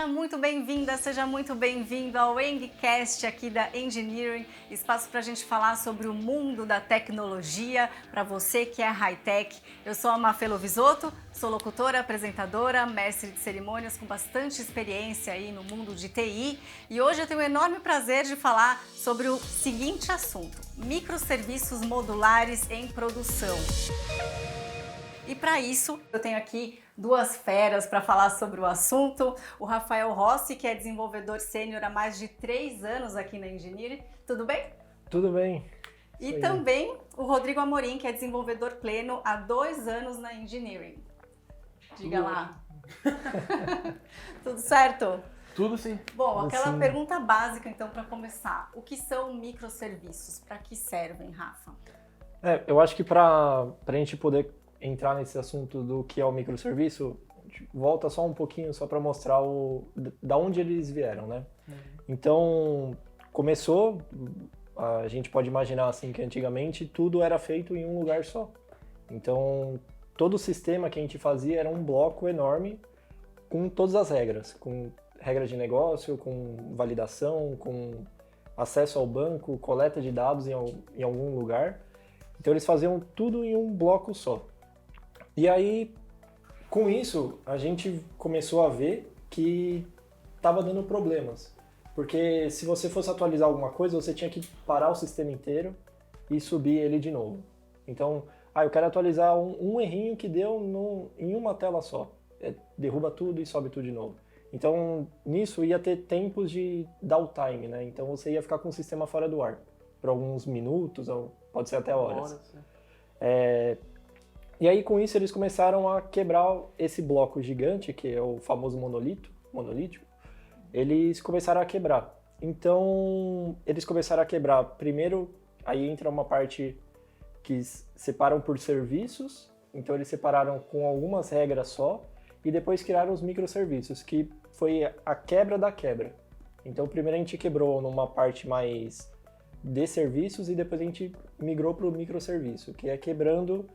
Seja muito bem-vinda, seja muito bem-vindo ao EngCast aqui da Engineering, espaço para a gente falar sobre o mundo da tecnologia, para você que é high-tech. Eu sou a Mafê Lovisotto, sou locutora, apresentadora, mestre de cerimônias com bastante experiência aí no mundo de TI e hoje eu tenho o enorme prazer de falar sobre o seguinte assunto: microserviços modulares em produção. E para isso, eu tenho aqui duas feras para falar sobre o assunto. O Rafael Rossi, que é desenvolvedor sênior há mais de 3 anos aqui na Engineering. Tudo bem? Tudo bem. E também o Rodrigo Amorim, que é desenvolvedor pleno há 2 anos na Engineering. Diga lá. Tudo certo? Tudo sim. Bom, aquela pergunta básica então para começar. O que são microserviços? Para que servem, Rafa? Eu acho que para a gente poder entrar nesse assunto do que é o microserviço, a gente volta só um pouquinho só para mostrar da onde eles vieram, né? Então, começou, a gente pode imaginar assim que antigamente tudo era feito em um lugar só. Então, todo o sistema que a gente fazia era um bloco enorme com todas as regras, com regras de negócio, com validação, com acesso ao banco, coleta de dados em algum lugar. Então, eles faziam tudo em um bloco só. E aí, com isso, a gente começou a ver que estava dando problemas. Porque se você fosse atualizar alguma coisa, você tinha que parar o sistema inteiro e subir ele de novo. Então, eu quero atualizar um errinho que deu em uma tela só. Derruba tudo e sobe tudo de novo. Então, nisso ia ter tempos de downtime, né? Então, você ia ficar com o sistema fora do ar por alguns minutos, ou pode ser até horas. E aí, com isso, eles começaram a quebrar esse bloco gigante, que é o famoso monolítico. Eles começaram a quebrar. Então, eles começaram a quebrar. Primeiro, aí entra uma parte que separam por serviços. Então, eles separaram com algumas regras só. E depois criaram os microserviços, que foi a quebra da quebra. Então, primeiro a gente quebrou numa parte mais de serviços e depois a gente migrou para o microserviço, que é quebrando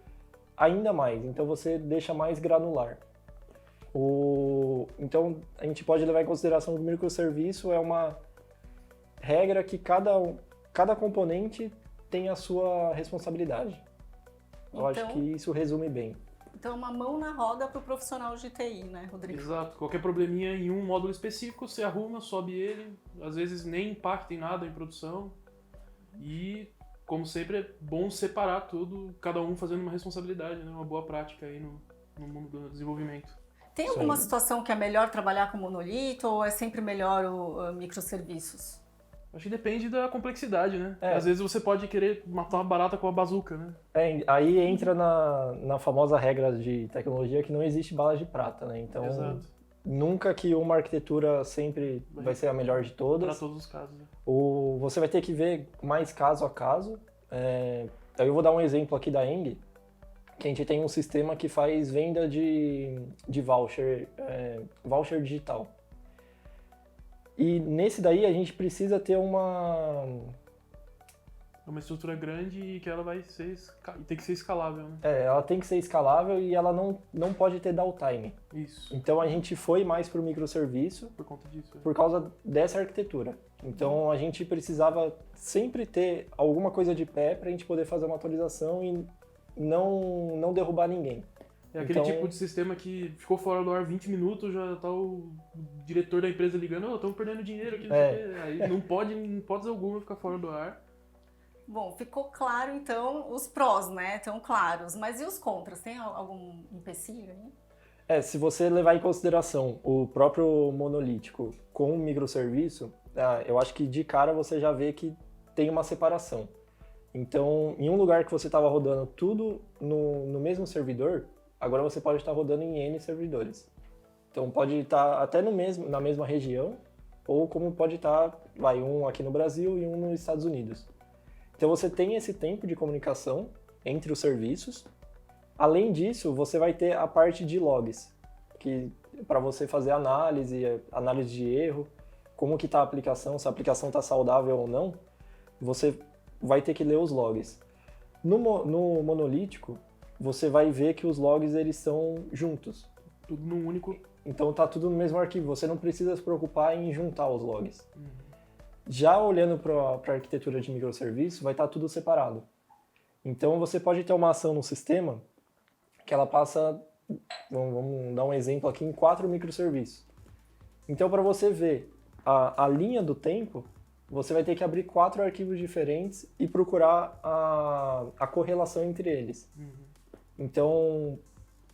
ainda mais, então você deixa mais granular. Então a gente pode levar em consideração que o microserviço é uma regra que cada componente tem a sua responsabilidade. Eu acho que isso resume bem. Então é uma mão na roda para o profissional de TI, né, Rodrigo? Exato. Qualquer probleminha em um módulo específico, você arruma, sobe ele, às vezes nem impacta em nada em produção e, como sempre, é bom separar tudo, cada um fazendo uma responsabilidade, né? Uma boa prática aí no mundo do desenvolvimento. Tem alguma situação que é melhor trabalhar com monolito ou é sempre melhor o microserviços? Acho que depende da complexidade, né? Às vezes você pode querer matar uma barata com a bazuca, né? Aí entra na famosa regra de tecnologia que não existe bala de prata, né? Então, Exato. Nunca que uma arquitetura sempre vai ser a melhor de todas. Para todos os casos, né? Você vai ter que ver mais caso a caso. Eu vou dar um exemplo aqui da Eng, que a gente tem um sistema que faz venda de voucher, voucher digital. E nesse daí a gente precisa ter uma estrutura grande e que ela tem que ser escalável, né? Ela tem que ser escalável e ela não pode ter downtime. Isso. Então a gente foi mais para o microserviço Por conta disso. por causa dessa arquitetura. Então a gente precisava sempre ter alguma coisa de pé para a gente poder fazer uma atualização e não derrubar ninguém. É aquele tipo de sistema que ficou fora do ar 20 minutos, já tá o diretor da empresa ligando, estamos perdendo dinheiro aqui, não sei o quê. Aí não pode, em hipótese alguma, ficar fora do ar. Bom, ficou claro então os prós, né? Estão claros. Mas e os contras? Tem algum empecilho aí? Se você levar em consideração o próprio monolítico com o microserviço, eu acho que de cara você já vê que tem uma separação. Então, em um lugar que você estava rodando tudo no mesmo servidor, agora você pode estar rodando em N servidores. Então, pode estar até na mesma região, ou como pode estar, um aqui no Brasil e um nos Estados Unidos. Então, você tem esse tempo de comunicação entre os serviços. Além disso, você vai ter a parte de logs, que para você fazer análise de erro, como que está a aplicação, se a aplicação está saudável ou não, você vai ter que ler os logs. No monolítico, você vai ver que os logs eles são juntos. Tudo num único então tá tudo no mesmo arquivo. Você não precisa se preocupar em juntar os logs. Já olhando para a arquitetura de microserviço, vai estar tudo separado. Então você pode ter uma ação no sistema que ela passa, vamos dar um exemplo aqui, em 4 microserviços. Então para você ver a linha do tempo, você vai ter que abrir 4 arquivos diferentes e procurar a correlação entre eles. Então,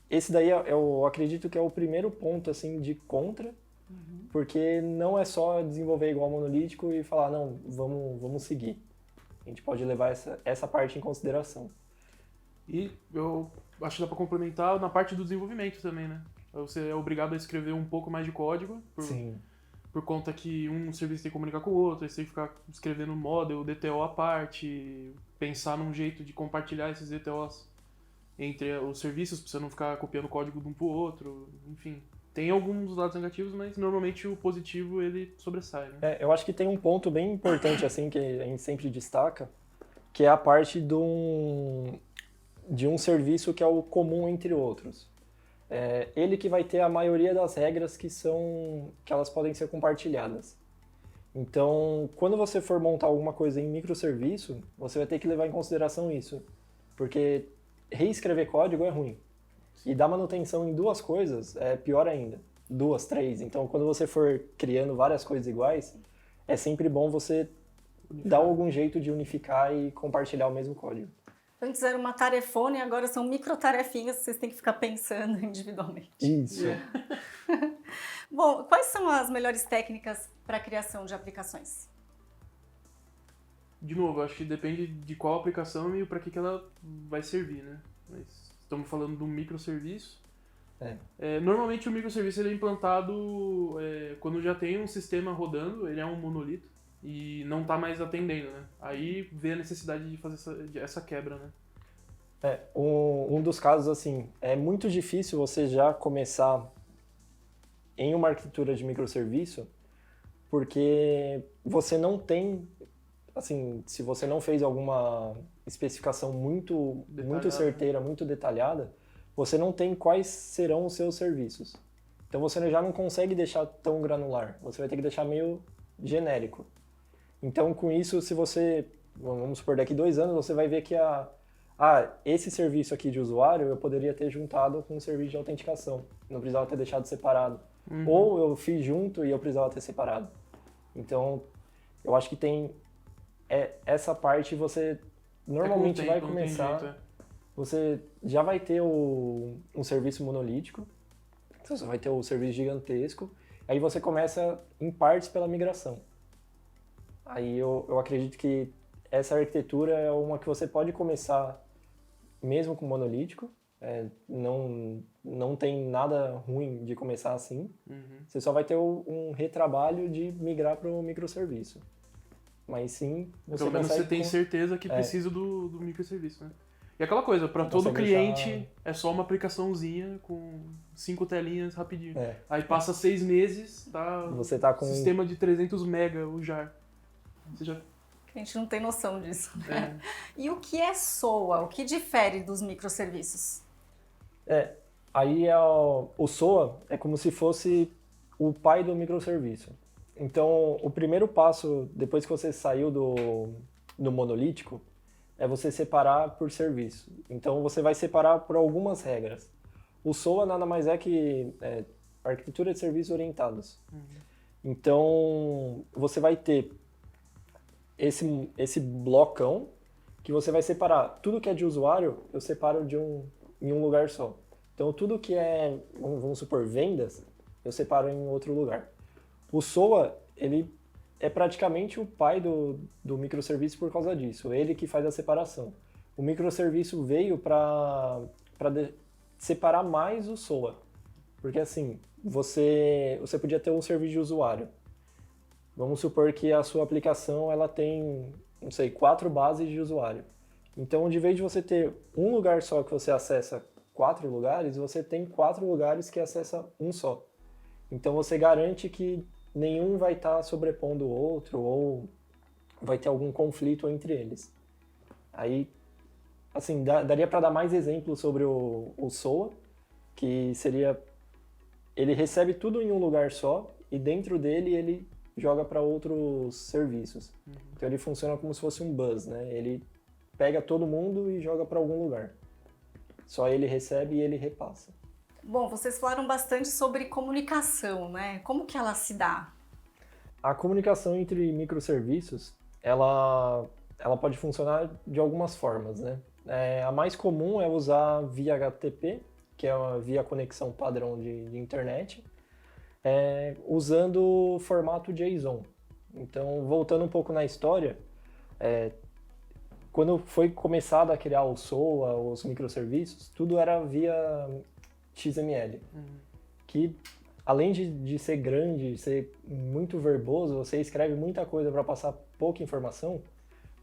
esse daí eu acredito que é o primeiro ponto assim, de contra, porque não é só desenvolver igual monolítico e falar, não, vamos seguir. A gente pode levar essa parte em consideração. E eu acho que dá para complementar na parte do desenvolvimento também, né? Você é obrigado a escrever um pouco mais de código, por conta que um serviço tem que comunicar com o outro, aí você tem que ficar escrevendo model, DTO à parte, pensar num jeito de compartilhar esses DTOs entre os serviços, para você não ficar copiando o código de um para o outro, enfim. Tem alguns lados negativos, mas normalmente o positivo ele sobressai, né? Eu acho que tem um ponto bem importante assim que a gente sempre destaca, que é a parte de um serviço que é o comum entre outros. Ele que vai ter a maioria das regras que elas podem ser compartilhadas. Então, quando você for montar alguma coisa em microserviço, você vai ter que levar em consideração isso, porque reescrever código é ruim. E dar manutenção em 2 coisas é pior ainda. 2, 3. Então, quando você for criando várias coisas iguais, é sempre bom você dar algum jeito de unificar e compartilhar o mesmo código. Antes era uma tarefona e agora são microtarefinhas que vocês têm que ficar pensando individualmente. Isso. Bom, quais são as melhores técnicas para a criação de aplicações? De novo, acho que depende de qual aplicação e para que ela vai servir, né? Mas estamos falando de um microserviço. Normalmente o microserviço ele é implantado quando já tem um sistema rodando, ele é um monolito e não está mais atendendo, né? Aí vê a necessidade de fazer essa quebra, né? Um dos casos, assim, é muito difícil você já começar em uma arquitetura de microserviço, porque você não tem, assim, se você não fez alguma especificação muito certeira, muito detalhada, você não tem quais serão os seus serviços. Então você já não consegue deixar tão granular, você vai ter que deixar meio genérico. Então com isso, se você, vamos supor, daqui 2 anos, você vai ver que esse serviço aqui de usuário eu poderia ter juntado com um serviço de autenticação, não precisava ter deixado separado. Ou eu fiz junto e eu precisava ter separado. Então, eu acho que tem essa parte você normalmente vai começar, você já vai ter um serviço monolítico, então você vai ter o serviço gigantesco, aí você começa em partes pela migração. Aí eu acredito que essa arquitetura é uma que você pode começar mesmo com monolítico, não tem nada ruim de começar assim, você só vai ter um retrabalho de migrar para o microserviço. Mas sim, você pelo menos você tem certeza que precisa do microserviço, né? E aquela coisa, para todo cliente é só uma aplicaçãozinha com 5 telinhas rapidinho. Aí passa 6 meses, você tá com sistema de 300 mega o JAR. A gente não tem noção disso. E o que é SOA? O que difere dos microserviços? Aí o SOA é como se fosse o pai do microserviço. Então, o primeiro passo, depois que você saiu do monolítico, é você separar por serviço. Então, você vai separar por algumas regras. O SOA nada mais é que arquitetura de serviços orientados. Então, você vai ter esse blocão que você vai separar. Tudo que é de usuário, eu separo em um lugar só. Então, tudo que é, vamos supor, vendas, eu separo em outro lugar. O SOA, ele é praticamente o pai do microserviço por causa disso. Ele que faz a separação. O microserviço veio para separar mais o SOA. Porque assim, você podia ter um serviço de usuário. Vamos supor que a sua aplicação ela tem, 4 bases de usuário. Então, de vez de você ter um lugar só que você acessa 4 lugares, você tem 4 lugares que acessa um só. Então, você garante que nenhum vai estar sobrepondo o outro ou vai ter algum conflito entre eles. Aí, assim, daria para dar mais exemplos sobre o SOA, que seria ele recebe tudo em um lugar só e dentro dele ele joga para outros serviços. Então ele funciona como se fosse um bus, né? Ele pega todo mundo e joga para algum lugar. Só ele recebe e ele repassa. Bom, vocês falaram bastante sobre comunicação, né? Como que ela se dá? A comunicação entre microserviços, ela pode funcionar de algumas formas, né? A mais comum é usar via HTTP, que é via conexão padrão de internet, usando o formato JSON. Então, voltando um pouco na história, quando foi começado a criar o SOA, os microserviços, tudo era via XML, que além de ser grande, ser muito verboso, você escreve muita coisa para passar pouca informação,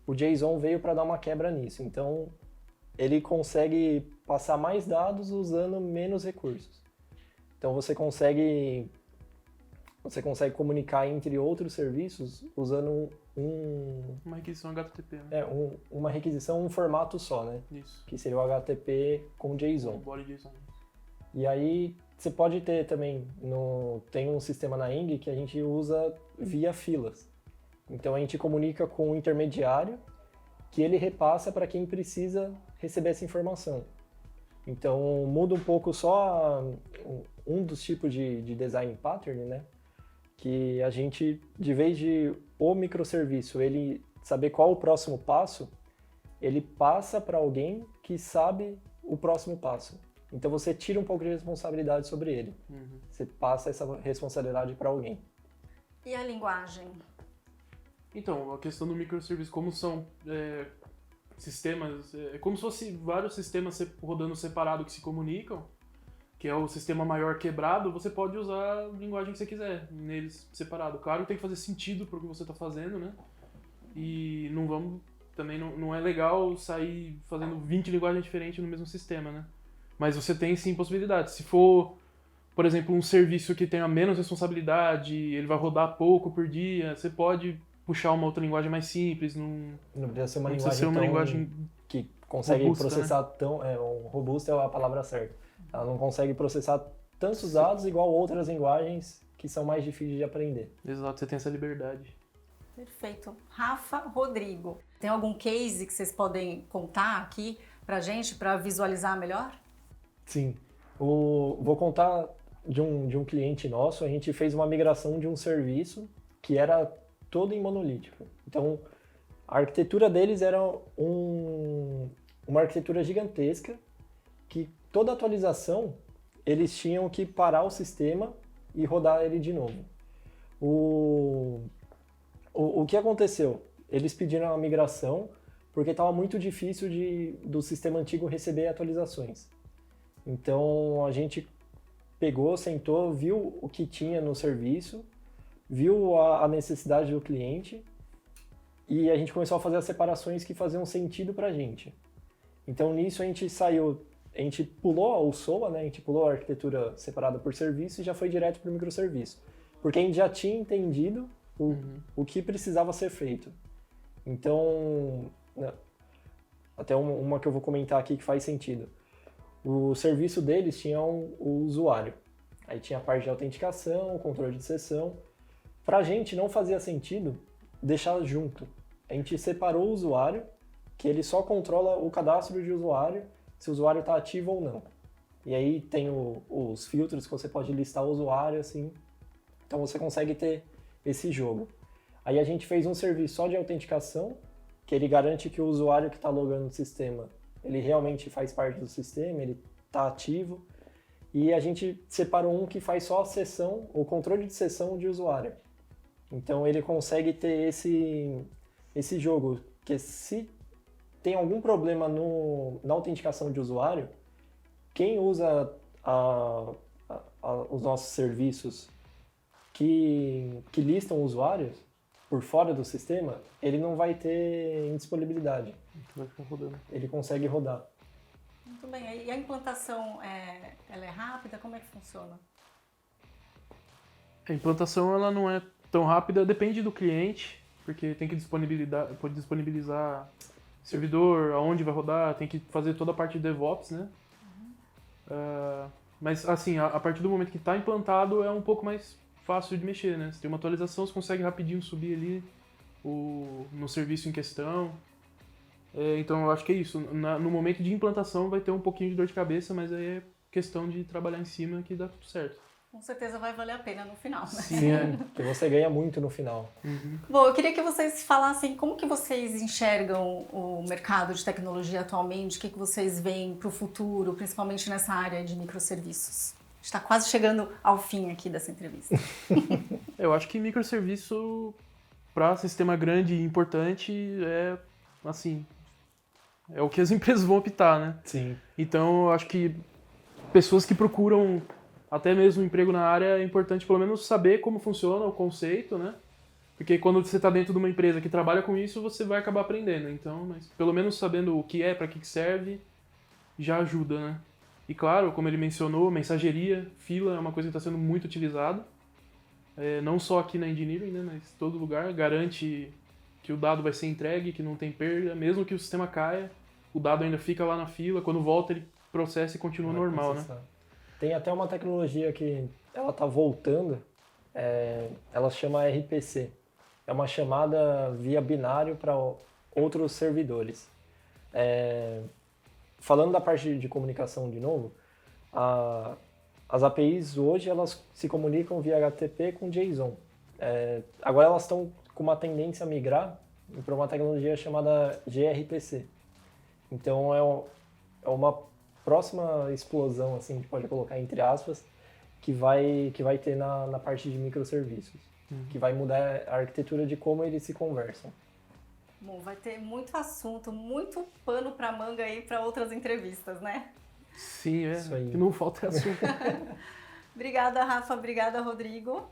o JSON veio para dar uma quebra nisso. Então, ele consegue passar mais dados usando menos recursos. Então, você consegue comunicar entre outros serviços usando uma requisição HTTP, né? Uma requisição, um formato só, né? Isso. Que seria o HTTP com JSON. Body JSON. E aí, você pode ter também, tem um sistema na Eng que a gente usa via filas. Então, a gente comunica com o intermediário que ele repassa para quem precisa receber essa informação. Então, muda um pouco só um dos tipos de design pattern, né? Que a gente, de vez de o microserviço, ele saber qual o próximo passo, ele passa para alguém que sabe o próximo passo. Então você tira um pouco de responsabilidade sobre ele. Você passa essa responsabilidade para alguém. E a linguagem? Então, a questão do microserviço, como são sistemas, é como se fosse vários sistemas rodando separado que se comunicam, que é o sistema maior quebrado, você pode usar a linguagem que você quiser neles separado. Claro que tem que fazer sentido para o que você está fazendo, né? E também não é legal sair fazendo 20 linguagens diferentes no mesmo sistema, né? Mas você tem sim possibilidades. Se for, por exemplo, um serviço que tenha menos responsabilidade, ele vai rodar pouco por dia, você pode puxar uma outra linguagem mais simples. Não precisa ser uma precisa ser uma linguagem que consegue robusta, processar né? Robusta é a palavra certa. Ela não consegue processar tantos dados igual outras linguagens que são mais difíceis de aprender. Exato, você tem essa liberdade. Perfeito. Rafa, Rodrigo, tem algum case que vocês podem contar aqui pra gente, para visualizar melhor? Sim. Vou contar de um cliente nosso. A gente fez uma migração de um serviço que era todo em monolítico. Então, a arquitetura deles era uma arquitetura gigantesca que toda atualização eles tinham que parar o sistema e rodar ele de novo. O que aconteceu? Eles pediram a migração porque estava muito difícil do sistema antigo receber atualizações. Então a gente pegou, sentou, viu o que tinha no serviço, viu a necessidade do cliente e a gente começou a fazer as separações que faziam sentido para a gente. Então nisso a gente pulou o SOA, né? A gente pulou a arquitetura separada por serviço e já foi direto para o microserviço. Porque a gente já tinha entendido o que precisava ser feito. Então, até uma que eu vou comentar aqui que faz sentido. O serviço deles tinha o usuário. Aí tinha a parte de autenticação, controle de sessão. Pra gente não fazia sentido deixar junto. A gente separou o usuário, que ele só controla o cadastro de usuário, se o usuário está ativo ou não. E aí tem os filtros que você pode listar o usuário, assim. Então você consegue ter esse jogo. Aí a gente fez um serviço só de autenticação, que ele garante que o usuário que está logando no sistema, ele realmente faz parte do sistema, ele está ativo. E a gente separou um que faz só a sessão, o controle de sessão de usuário. Então ele consegue ter esse jogo, que se tem algum problema na autenticação de usuário, quem usa os nossos serviços que listam usuários por fora do sistema, ele não vai ter indisponibilidade. Vai ficar rodando. Ele consegue rodar. Muito bem. E a implantação, ela é rápida? Como é que funciona? A implantação ela não é tão rápida, depende do cliente, porque tem que disponibilizar servidor, aonde vai rodar, tem que fazer toda a parte de DevOps, né? Mas, assim, a partir do momento que está implantado, é um pouco mais fácil de mexer, né? Você tem uma atualização, você consegue rapidinho subir ali no serviço em questão. Então, eu acho que é isso. No momento de implantação, vai ter um pouquinho de dor de cabeça, mas aí é questão de trabalhar em cima que dá tudo certo. Com certeza vai valer a pena no final, né? Sim, porque você ganha muito no final. Uhum. Bom, eu queria que vocês falassem como que vocês enxergam o mercado de tecnologia atualmente, o que vocês veem para o futuro, principalmente nessa área de microserviços. Está quase chegando ao fim aqui dessa entrevista. Eu acho que microserviço, para sistema grande e importante, assim, é o que as empresas vão optar, né? Sim. Então, eu acho que pessoas que procuram até mesmo um emprego na área, é importante pelo menos saber como funciona o conceito, né? Porque quando você está dentro de uma empresa que trabalha com isso, você vai acabar aprendendo. Então, mas pelo menos sabendo o que é, para que serve, já ajuda, né? E claro, como ele mencionou, mensageria, fila é uma coisa que está sendo muito utilizada. Não só aqui na Engineering, né? Mas em todo lugar. Garante que o dado vai ser entregue, que não tem perda. Mesmo que o sistema caia, o dado ainda fica lá na fila. Quando volta, ele processa e continua normal, né? Tem até uma tecnologia que ela está voltando, ela chama RPC. É uma chamada via binário para outros servidores. Falando da parte de comunicação de novo, as APIs hoje elas se comunicam via HTTP com JSON. Agora elas estão com uma tendência a migrar para uma tecnologia chamada gRPC. Então é uma próxima explosão, assim, a gente pode colocar entre aspas, que vai ter na parte de microserviços, que vai mudar a arquitetura de como eles se conversam. Bom, vai ter muito assunto, muito pano para manga aí para outras entrevistas, né? Sim, Isso aí. que não falta assunto. Obrigada, Rafa, obrigada, Rodrigo.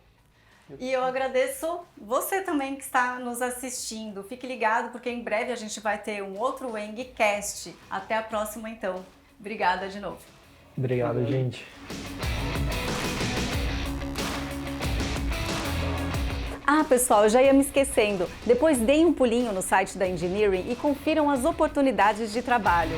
E eu agradeço você também que está nos assistindo. Fique ligado, porque em breve a gente vai ter um outro EngCast. Até a próxima, então. Obrigada de novo. Obrigado, gente. Ah, pessoal, eu já ia me esquecendo. Depois deem um pulinho no site da Engineering e confiram as oportunidades de trabalho.